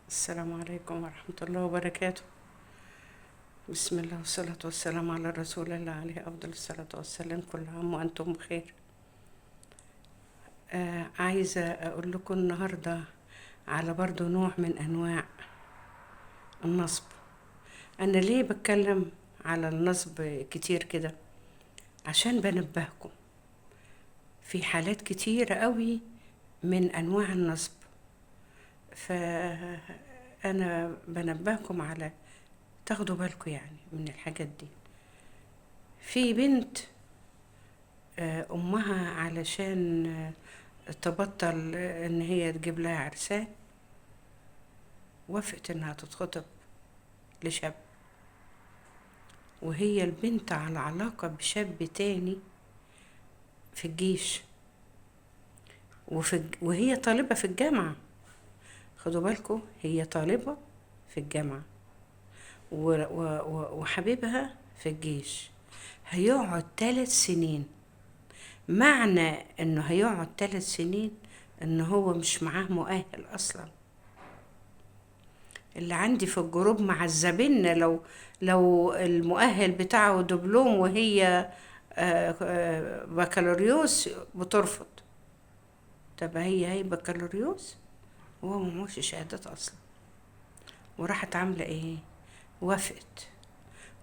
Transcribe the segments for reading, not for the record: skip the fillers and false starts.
السلام عليكم ورحمة الله وبركاته. بسم الله والصلاة والسلام على رسول الله عليه أفضل الصلاة والسلام. كل عام وأنتم بخير. عايزة أقول لكم النهاردة على برضو نوع من أنواع النصب. أنا ليه بتكلم على النصب كتير كده؟ عشان بنبهكم في حالات كتيرة قوي من أنواع النصب، فأنا بنبهكم على تاخدوا بالكم يعني من الحاجات دي. في بنت أمها علشان تبطل إن هي تجيب لها عرسان وافقت إنها تتخطب لشاب، وهي البنت على علاقة بشاب تاني في الجيش، وهي طالبة في الجامعة. خدوا بالكم، هي طالبة في الجامعة وحبيبها في الجيش. هيقعد 3 سنين. معنى انه هيقعد 3 سنين ان هو مش معاه مؤهل اصلا. اللي عندي في الجروب معذبيننا لو المؤهل بتاعه دبلوم وهي بكالوريوس بترفض. طب هي بكالوريوس وهو معهوش شهادات اصلا، وراحت عامله ايه؟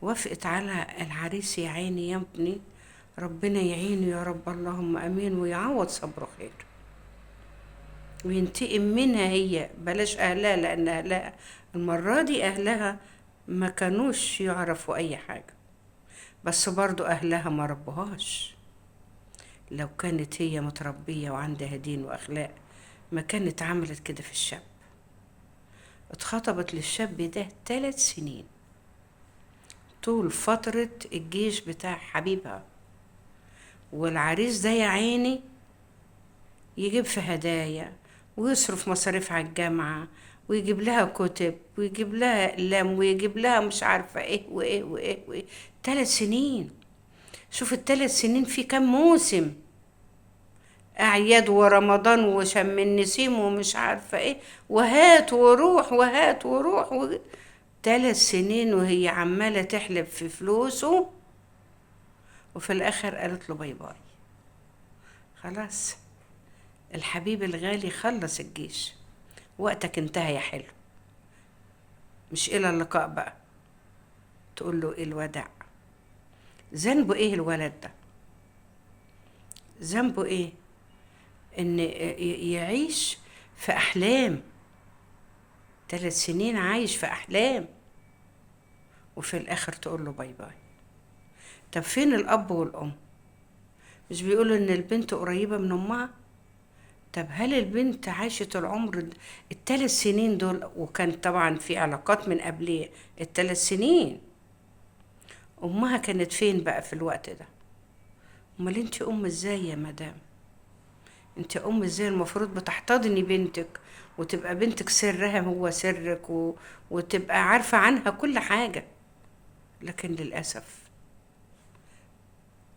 وافقت على العريس. يا عيني يا ابني، ربنا يعينه يا رب، اللهم امين، ويعوض صبره خير وينتقم منها. هي بلاش اهلها، لان اهلها المرة دي اهلها ما كانوش يعرفوا اي حاجة، بس برضو اهلها ما ربوهاش. لو كانت هي متربية وعندها دين واخلاق ما كانت عملت كده في الشاب. اتخطبت للشاب ده 3 سنين طول فترة الجيش بتاع حبيبها، والعريس ده يا عيني يجيب في هدايا ويصرف مصاريف على الجامعة ويجيب لها كتب ويجيب لها أقلام ويجيب لها مش عارفة ايه وايه وايه وايه. 3 سنين. شوف ال3 سنين في كام موسم، أعياد ورمضان وشم النسيم ومش عارفة ايه، وهات وروح وهات وروح 3 سنين وهي عمالة تحلب في فلوسه، وفي الآخر قالت له باي باي. خلاص الحبيب الغالي خلص الجيش، وقتك انتهى يا حلو، مش إلى اللقاء بقى. تقول له إيه الوداع؟ ذنبه إيه الولد ده؟ ذنبه إيه؟ إن يعيش في أحلام. 3 سنين عايش في أحلام، وفي الآخر تقول له باي باي. طب فين الأب والأم؟ مش بيقولوا إن البنت قريبة من أمها؟ طب هل البنت عاشت العمر ال3 سنين دول؟ وكان طبعا في علاقات من قبليه ال3 سنين. أمها كانت فين بقى في الوقت ده؟ امال انت ام ازاي يا مدام؟ انت ام ازاي؟ المفروض بتحتضني بنتك وتبقى بنتك سرها هو سرك وتبقى عارفة عنها كل حاجة. لكن للأسف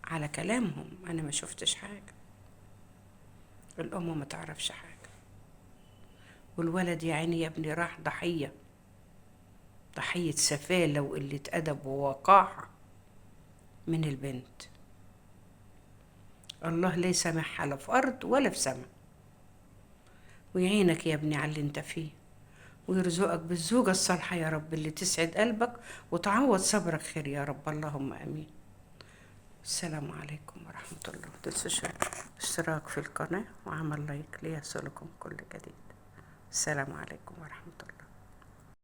على كلامهم أنا ما شفتش حاجة. الأم ما تعرفش حاجة، والولد يا عيني يا ابني راح ضحية سفالة وقلة أدب ووقاحة من البنت. الله لا يسامحها لا في أرض ولا في سماء، ويعينك يا ابني على اللي انت فيه، ويرزقك بالزوجة الصالحة يا رب اللي تسعد قلبك وتعوض صبرك خير يا رب، اللهم امين. السلام عليكم ورحمة الله. متنسوش اشتراك في القناة وعمل لايك ليصلكم كل جديد. السلام عليكم ورحمة الله.